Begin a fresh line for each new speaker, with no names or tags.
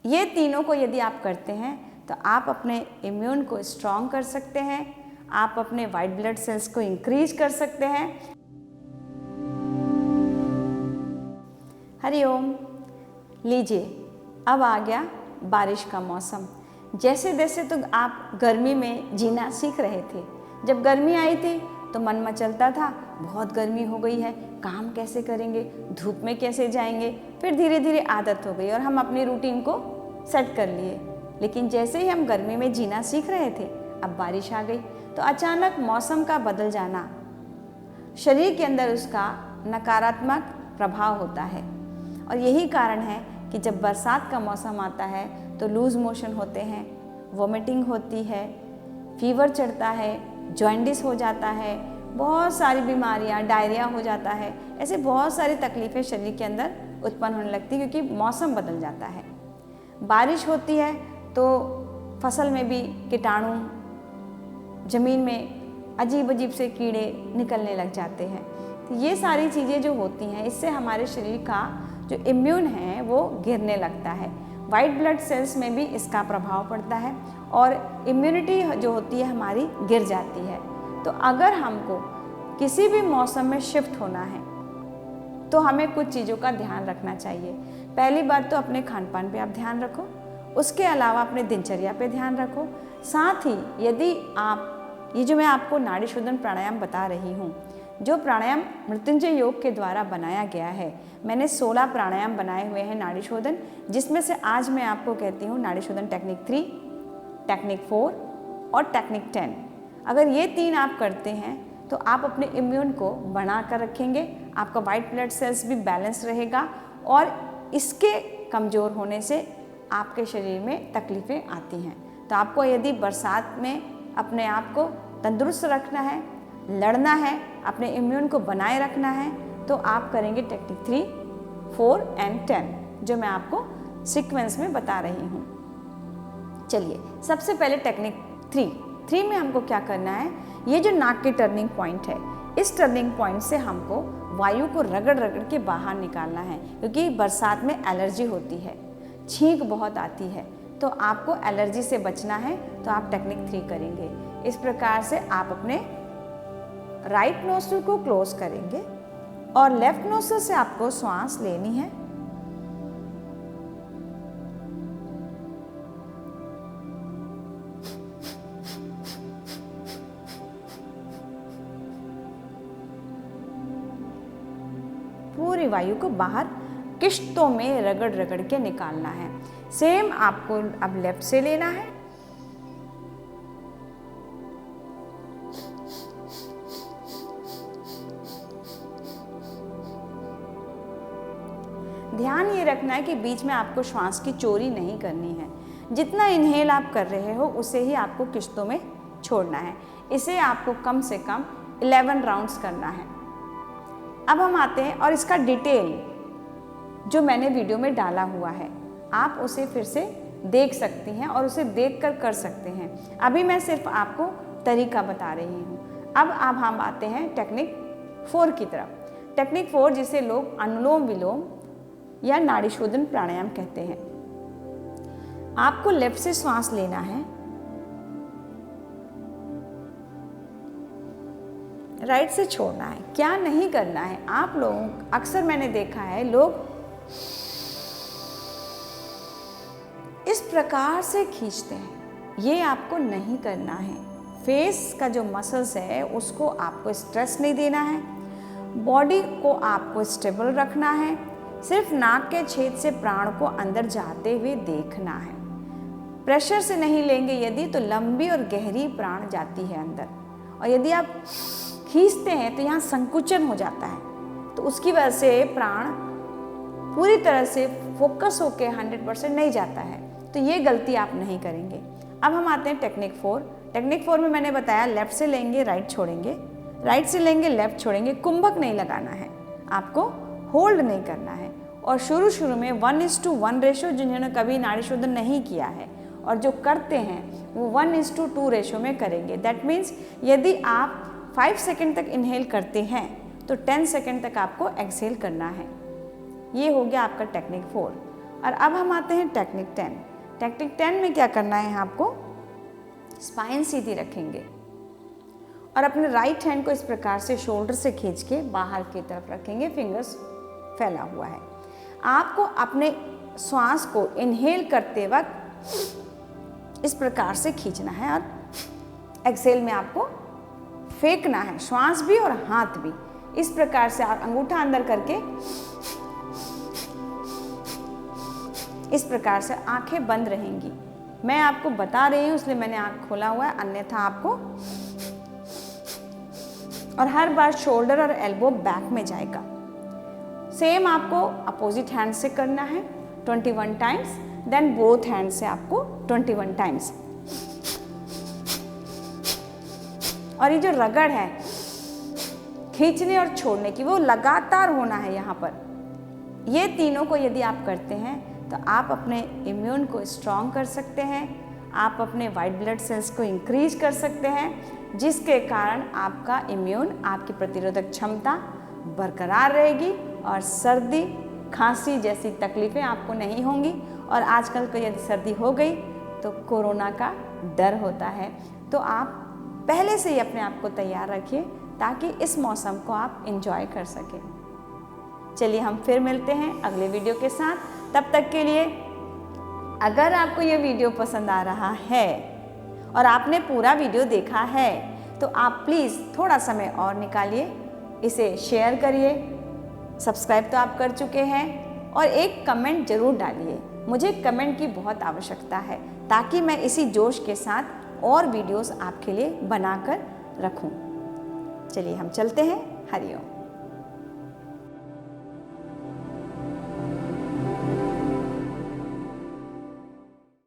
ये तीनों को यदि आप करते हैं तो आप अपने इम्यून को स्ट्रॉन्ग कर सकते हैं, आप अपने वाइट ब्लड सेल्स को इंक्रीज कर सकते हैं। हरिओम। लीजिए, अब आ गया बारिश का मौसम। जैसे जैसे तो आप गर्मी में जीना सीख रहे थे, जब गर्मी आई थी तो मन मचलता था, बहुत गर्मी हो गई है, काम कैसे करेंगे, धूप में कैसे जाएंगे। फिर धीरे धीरे आदत हो गई और हम अपनी रूटीन को सेट कर लिए। लेकिन जैसे ही हम गर्मी में जीना सीख रहे थे, अब बारिश आ गई तो अचानक मौसम का बदल जाना, शरीर के अंदर उसका नकारात्मक प्रभाव होता है। और यही कारण है कि जब बरसात का मौसम आता है तो लूज़ मोशन होते हैं, वोमिटिंग होती है, फीवर चढ़ता है, जॉइंडिस हो जाता है, बहुत सारी बीमारियां, डायरिया हो जाता है। ऐसे बहुत सारी तकलीफ़ें शरीर के अंदर उत्पन्न होने लगती है क्योंकि मौसम बदल जाता है। बारिश होती है तो फसल में भी कीटाणु, ज़मीन में अजीब अजीब से कीड़े निकलने लग जाते हैं। तो ये सारी चीज़ें जो होती हैं, इससे हमारे शरीर का जो इम्यून है वो गिरने लगता है। वाइट ब्लड सेल्स में भी इसका प्रभाव पड़ता है और इम्यूनिटी जो होती है हमारी गिर जाती है। तो अगर हमको किसी भी मौसम में शिफ्ट होना है तो हमें कुछ चीज़ों का ध्यान रखना चाहिए। पहली बात तो अपने खान पान पे आप ध्यान रखो, उसके अलावा अपने दिनचर्या पे ध्यान रखो। साथ ही यदि आप ये जो मैं आपको नाड़ी शोधन प्राणायाम बता रही हूँ, जो प्राणायाम मृत्युंजय योग के द्वारा बनाया गया है, मैंने 16 प्राणायाम बनाए हुए हैं नाड़ी शोधन, जिसमें से आज मैं आपको कहती हूँ नाड़ी शोधन टेक्निक 3, टेक्निक 4 और टेक्निक 10। अगर ये 3 आप करते हैं तो आप अपने इम्यून को बना कर रखेंगे, आपका वाइट ब्लड सेल्स भी बैलेंस रहेगा और इसके कमज़ोर होने से आपके शरीर में तकलीफ़ें आती हैं। तो आपको यदि बरसात में अपने आप को तंदुरुस्त रखना है, लड़ना है, अपने इम्यून को बनाए रखना है, तो आप करेंगे टेक्निक 3, 4 एंड 10, जो मैं आपको सीक्वेंस में बता रही हूँ। चलिए, सबसे पहले टेक्निक 3 में हमको क्या करना है, ये जो नाक के टर्निंग पॉइंट है, इस टर्निंग पॉइंट से हमको वायु को रगड़ रगड़ के बाहर निकालना है, क्योंकि बरसात में एलर्जी होती है, छींक बहुत आती है। तो आपको एलर्जी से बचना है तो आप टेक्निक 3 करेंगे। इस प्रकार से आप अपने राइट नोस्ट्रिल को क्लोज करेंगे और लेफ्ट नोस्ट्रिल से आपको श्वास लेनी है। पूरी वायु को बाहर किश्तों में रगड़ रगड़ के निकालना है। सेम आपको अब लेफ्ट से लेना है। ध्यान ये रखना है कि बीच में आपको श्वास की चोरी नहीं करनी है। जितना इनहेल आप कर रहे हो उसे ही आपको किश्तों में छोड़ना है। इसे आपको कम से कम 11 राउंड्स करना है। अब हम आते हैं और इसका डिटेल जो मैंने वीडियो में डाला हुआ है, आप उसे फिर से देख सकती हैं और उसे देखकर कर सकते हैं। अभी मैं सिर्फ आपको तरीका बता रही हूँ। अब हम आते हैं टेक्निक 4 की तरफ। टेक्निक 4 जिसे लोग अनुलोम विलोम या नाड़ी शोधन प्राणायाम कहते हैं। आपको लेफ्ट से श्वास लेना है, राइट से छोड़ना है। क्या नहीं करना है, आप लोगों अक्सर मैंने देखा है लोग इस प्रकार से खींचते हैं, ये आपको नहीं करना है। फेस का जो मसल्स है उसको आपको स्ट्रेस नहीं देना है, बॉडी को आपको स्टेबल रखना है। सिर्फ नाक के छेद से प्राण को अंदर जाते हुए देखना है। प्रेशर से नहीं लेंगे यदि, तो लंबी और गहरी प्राण जाती है अंदर, और यदि आप खींचते हैं तो यहाँ संकुचन हो जाता है, तो उसकी वजह से प्राण पूरी तरह से फोकस होके 100% नहीं जाता है। तो ये गलती आप नहीं करेंगे। अब हम आते हैं टेक्निक 4। टेक्निक 4 में मैंने बताया लेफ्ट से लेंगे, राइट छोड़ेंगे, राइट से लेंगे, लेफ्ट छोड़ेंगे। कुंभक नहीं लगाना है, आपको होल्ड नहीं करना है। और शुरू में 1:1 रेशो, जिन्होंने कभी नाड़ी शोधन नहीं किया है और जो करते हैं वो 1:2 रेशो में करेंगे। दैट मीन्स यदि आप 5 सेकेंड तक इनहेल करते हैं तो 10 सेकेंड तक आपको एक्सहेल करना है। ये हो गया आपका टेक्निक 4। और अब हम आते हैं टेक्निक 10। टेक्निक 10 में क्या करना है, आपको स्पाइन सीधी रखेंगे और अपने राइट हैंड को इस प्रकार से शोल्डर से खींच के बाहर की तरफ रखेंगे, फिंगर्स फैला हुआ है। आपको अपने श्वास को इनहेल करते वक्त इस प्रकार से खींचना है और एक्सेल में आपको फेंकना है, श्वास भी और हाथ भी। इस प्रकार से आप अंगूठा अंदर करके इस प्रकार से आंखें बंद रहेंगी। मैं आपको बता रही हूँ इसलिए मैंने आंख खोला हुआ है, अन्यथा आपको, और हर बार शोल्डर और एल्बो बैक में जाएगा। सेम आपको अपोजिट हैंड से करना है 21 टाइम्स, देन बोथ हैंड से आपको 21 टाइम्स। और ये जो रगड़ है खींचने और छोड़ने की, वो लगातार होना है यहाँ पर। ये तीनों को यदि आप करते हैं तो आप अपने इम्यून को स्ट्रॉन्ग कर सकते हैं, आप अपने वाइट ब्लड सेल्स को इंक्रीज कर सकते हैं, जिसके कारण आपका इम्यून, आपकी प्रतिरोधक क्षमता बरकरार रहेगी और सर्दी खांसी जैसी तकलीफ़ें आपको नहीं होंगी। और आजकल को यदि सर्दी हो गई तो कोरोना का डर होता है, तो आप पहले से ही अपने आप को तैयार रखिए ताकि इस मौसम को आप एंजॉय कर सकें। चलिए हम फिर मिलते हैं अगले वीडियो के साथ। तब तक के लिए अगर आपको ये वीडियो पसंद आ रहा है और आपने पूरा वीडियो देखा है तो आप प्लीज़ थोड़ा समय और निकालिए, इसे शेयर करिए, सब्सक्राइब तो आप कर चुके हैं, और एक कमेंट ज़रूर डालिए। मुझे कमेंट की बहुत आवश्यकता है ताकि मैं इसी जोश के साथ और वीडियोस आपके लिए बनाकर रखूं। चलिए हम चलते हैं। हरिओम।